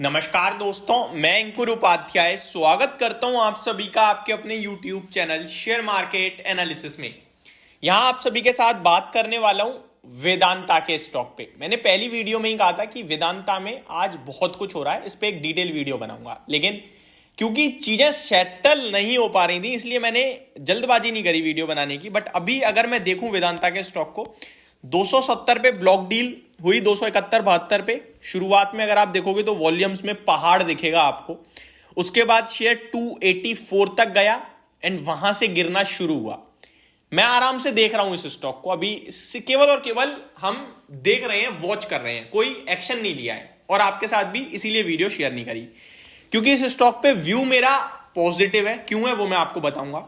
नमस्कार दोस्तों, मैं अंकुर उपाध्याय स्वागत करता हूं आप सभी का आपके अपने YouTube channel share market analysis में। यहां आप सभी के साथ बात करने वाला हूं वेदांता के स्टॉक पे। मैंने पहली वीडियो में ही कहा था कि वेदांता में आज बहुत कुछ हो रहा है, इस पे एक डिटेल वीडियो बनाऊंगा, लेकिन क्योंकि चीजें सेटल नहीं हो पा रही थी इसलिए मैंने जल्दबाजी नहीं करी वीडियो बनाने की। बट अभी अगर मैं देखूं वेदांता के स्टॉक को, 270 पे ब्लॉक डील हुई, 271 72 पे शुरुआत में अगर आप देखोगे तो वॉल्यूम्स में पहाड़ दिखेगा आपको। उसके बाद शेयर 284 तक गया एंड वहां से गिरना शुरू हुआ। मैं आराम से देख रहा हूं इस स्टॉक को, अभी केवल और केवल हम देख रहे हैं, वॉच कर रहे हैं, कोई एक्शन नहीं लिया है और आपके साथ भी इसीलिए वीडियो शेयर नहीं करी, क्योंकि इस स्टॉक पे व्यू मेरा पॉजिटिव है। क्यों है वो मैं आपको बताऊंगा,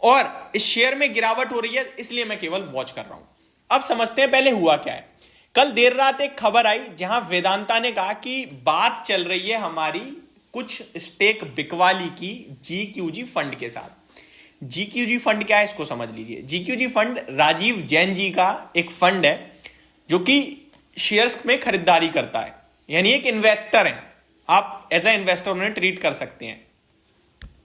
और इस शेयर में गिरावट हो रही है इसलिए मैं केवल वॉच कर रहा हूं। अब समझते हैं पहले हुआ क्या है। कल देर रात एक खबर आई जहां वेदांता ने कहा कि बात चल रही है हमारी कुछ स्टेक बिकवाली की जीक्यूजी फंड के साथ। जीक्यूजी फंड क्या है इसको समझ लीजिए। जीक्यूजी फंड राजीव जैन जी का एक फंड है जो कि शेयर्स में खरीदारी करता है, यानी एक इन्वेस्टर है। आप एज ए इन्वेस्टर उन्हें ट्रीट कर सकते हैं।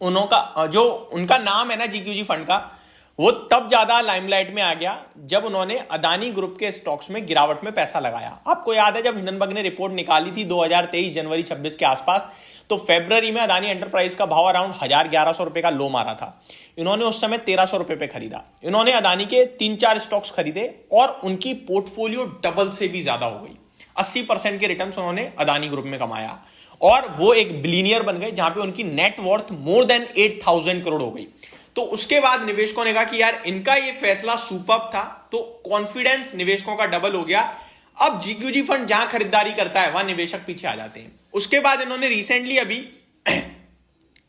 उनका नाम है ना जीक्यूजी फंड का, वो तब ज्यादा लाइमलाइट में आ गया जब उन्होंने अदानी ग्रुप के स्टॉक्स में गिरावट में पैसा लगाया। आपको याद है जब हिंडनबर्ग ने रिपोर्ट निकाली थी 2023 जनवरी 26 के आसपास, तो फरवरी में अदानी एंटरप्राइज का भाव अराउंड 1100 रुपए का लो मारा था। इन्होंने उस समय 1300 रुपए पे खरीदा। इन्होंने अदानी के 3-4 स्टॉक्स खरीदे और उनकी पोर्टफोलियो डबल से भी ज्यादा हो गई। 80% के रिटर्न उन्होंने अदानी ग्रुप में कमाया और वो एक बिलियनियर बन गए, जहां पे उनकी net worth more than 8000 crore हो गई। तो उसके बाद निवेशकों ने कहा कि यार इनका ये फैसला सुपर्ब था, तो कॉन्फिडेंस निवेशकों का डबल हो गया। अब जीक्यूजी फंड जहां खरीदारी करता है वहां निवेशक पीछे आ जाते हैं। उसके बाद इन्होंने रिसेंटली अभी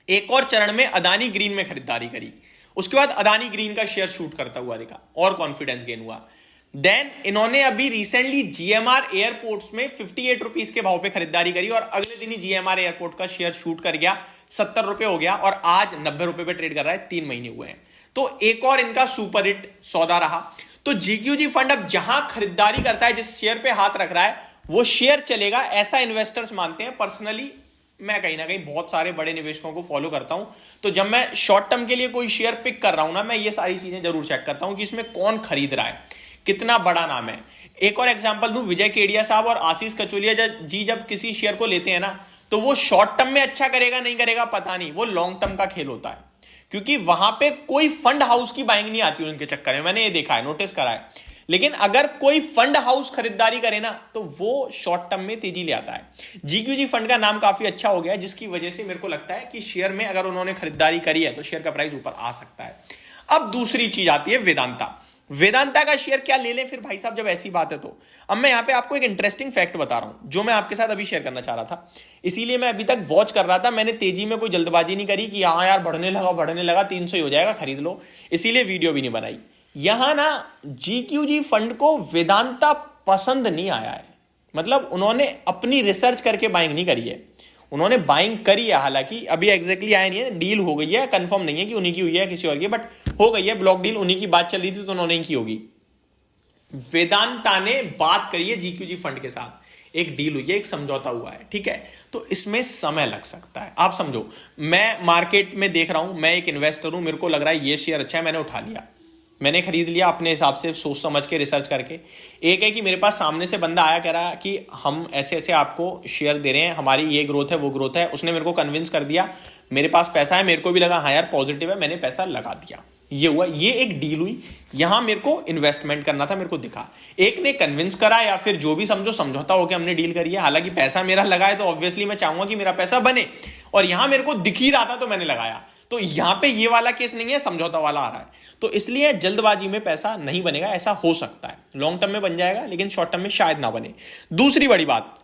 एक और चरण में अदानी ग्रीन में खरीदारी करी। उसके बाद अदानी ग्रीन का शेयर शूट करता हुआ दिखा और कॉन्फिडेंस गेन हुआ। देन इन्होंने अभी रिसेंटली जीएमआर एयरपोर्ट्स में 58 रुपीज के भाव पे खरीदारी करी और अगले दिन ही जीएमआर एयरपोर्ट का शेयर शूट कर गया, 70 रुपए हो गया और आज 90 रुपए पे ट्रेड कर रहा है। 3 महीने हुए हैं, तो एक और इनका सुपर हिट सौदा रहा। तो जीक्यूजी फंड अब जहां खरीदारी करता है, जिस शेयर पे हाथ रख रहा है वो शेयर चलेगा, ऐसा इन्वेस्टर्स मानते हैं। पर्सनली मैं कहीं ना कहीं बहुत सारे बड़े निवेशकों को फॉलो करता हूं, तो जब मैं शॉर्ट टर्म के लिए कोई शेयर पिक कर रहा हूं ना, मैं ये सारी चीजें जरूर चेक करता हूं कि इसमें कौन खरीद रहा है, कितना बड़ा नाम है। एक और एग्जांपल दूं, विजय केडिया साहब और आशीष कचोलिया जी जब किसी शेयर को लेते हैं ना, तो वो शॉर्ट टर्म में अच्छा करेगा नहीं करेगा पता नहीं, वो लॉन्ग टर्म का खेल होता है, क्योंकि वहां पे कोई फंड हाउस की बाइंग नहीं आती उनके चक्कर में। मैंने ये देखा है, नोटिस करा है। लेकिन अगर कोई फंड हाउस खरीदारी करे ना, तो वो शॉर्ट टर्म में तेजी ले आता है। जीक्यूजी फंड का नाम काफी अच्छा हो गया है, जिसकी वजह से मेरे को लगता है कि शेयर में अगर उन्होंने खरीदारी करी है तो शेयर का प्राइस ऊपर आ सकता है। अब दूसरी चीज आती है वेदांता। वेदांता का शेयर क्या ले लें फिर भाई साहब, जब ऐसी बात है तो। अब मैं यहां पे आपको एक इंटरेस्टिंग फैक्ट बता रहा हूं जो मैं आपके साथ अभी शेयर करना चाह रहा था, इसीलिए मैं अभी तक वॉच कर रहा था। मैंने तेजी में कोई जल्दबाजी नहीं करी कि हाँ यार बढ़ने लगा 300 ही हो जाएगा खरीद लो, इसीलिए वीडियो भी नहीं बनाई। यहां ना जीक्यूजी फंड को वेदांता पसंद नहीं आया है, मतलब उन्होंने अपनी रिसर्च करके बाइंग नहीं करी है। उन्होंने बाइंग करी है, हालांकि अभी एग्जैक्टली आया नहीं है, डील हो गई है, कंफर्म नहीं है कि उन्हीं की हुई है किसी और की, बट हो गई है ब्लॉक डील, उन्हीं की बात चल रही थी तो उन्होंने की होगी। वेदांता ने बात करी है जीक्यूजी फंड के साथ, एक डील हुई है, एक समझौता हुआ है, ठीक है। तो इसमें समय लग सकता है। आप समझो, मैं मार्केट में देख रहा हूं, मैं एक इन्वेस्टर हूं, मेरे को लग रहा है ये शेयर अच्छा है, मैंने उठा लिया, मैंने खरीद लिया अपने हिसाब से सोच समझ के रिसर्च करके। एक है कि मेरे पास सामने से बंदा आया, कह रहा कि हम ऐसे ऐसे आपको शेयर दे रहे हैं, हमारी ये ग्रोथ है वो ग्रोथ है, उसने मेरे को कन्विंस कर दिया, मेरे पास पैसा है, मेरे को भी लगा हाँ यार पॉजिटिव है, मैंने पैसा लगा दिया, ये हुआ, ये एक डील हुई। यहां मेरे को इन्वेस्टमेंट करना था, मेरे को दिखा, एक ने कन्विंस करा या फिर जो भी समझो समझौता होकर हमने डील करी है। हालांकि पैसा मेरा लगा है तो ऑब्वियसली मैं चाहूंगा कि मेरा पैसा बने, और यहां मेरे को दिख ही रहा था तो मैंने लगाया। तो यहां पे ये वाला केस नहीं है, समझौता वाला आ रहा है, तो इसलिए जल्दबाजी में पैसा नहीं बनेगा। ऐसा हो सकता है लॉन्ग टर्म में बन जाएगा, लेकिन शॉर्ट टर्म में शायद ना बने। दूसरी बड़ी बात,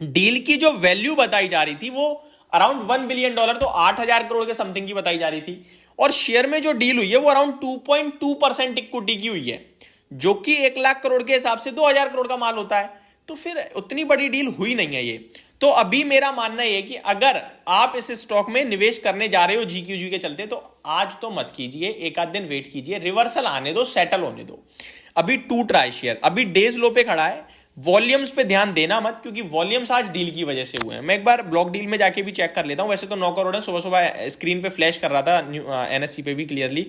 डील की जो वैल्यू बताई जा रही थी वो अराउंड $1 बिलियन, तो 8000 करोड़ के समथिंग की बताई जा रही थी, और शेयर में जो डील हुई है वो अराउंड 2.2% इक्विटी की हुई है, जो कि 1 लाख करोड़ के हिसाब से 2000 करोड़ का माल होता है। तो फिर उतनी बड़ी डील हुई नहीं है ये। तो अभी मेरा मानना यह है कि अगर आप इस स्टॉक में निवेश करने जा रहे हो जीक्यूजी के चलते, तो आज तो मत कीजिए, एक आध दिन वेट कीजिए, रिवर्सल आने दो, सेटल होने दो। अभी टूट रहा है शेयर, अभी डेज लो पे खड़ा है, वॉल्यूम्स पे ध्यान देना मत, क्योंकि वॉल्यूम्स आज डील की वजह से हुए हैं। मैं एक बार ब्लॉक डील में जाके भी चेक कर लेता हूं। वैसे तो 9 करोड़ है, सुबह सुबह स्क्रीन पे फ्लैश कर रहा था एनएससी पे भी क्लियरली,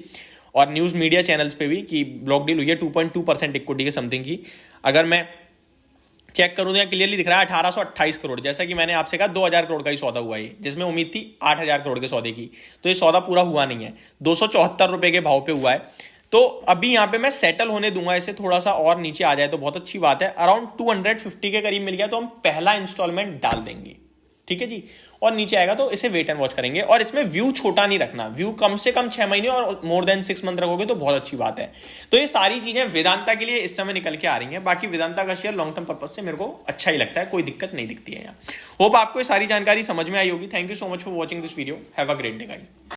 और न्यूज मीडिया चैनल्स पे भी, कि ब्लॉक डील हुई है 2.2% इक्विटी के समथिंग की। अगर मैं चेक करूं तो यहाँ क्लियरली दिख रहा है 1828 करोड़, जैसा कि मैंने आपसे कहा 2000 करोड़ का ही सौदा हुआ है, जिसमें उम्मीद थी 8000 करोड़ के सौदे की। तो ये सौदा पूरा हुआ नहीं है, 274 रुपए के भाव पे हुआ है। तो अभी यहाँ पे मैं सेटल होने दूंगा इसे, थोड़ा सा और नीचे आ जाए तो बहुत अच्छी बात है। अराउंड 250 के करीब मिल गया तो हम पहला इंस्टॉलमेंट डाल देंगे, ठीक है जी। और नीचे आएगा तो इसे वेट एंड वॉच करेंगे। और इसमें व्यू छोटा नहीं रखना, व्यू कम से कम 6 महीने और मोर देन 6 मंथ रखोगे तो बहुत अच्छी बात है। तो ये सारी चीजें वेदांता के लिए इस समय निकल के आ रही हैं। बाकी वेदांता का शेयर लॉन्ग टर्म पर्पज से मेरे को अच्छा ही लगता है, कोई दिक्कत नहीं दिखती है यहाँ। होप आपको ये सारी जानकारी समझ में आई होगी। Thank you so much for watching this video. Have a great day guys.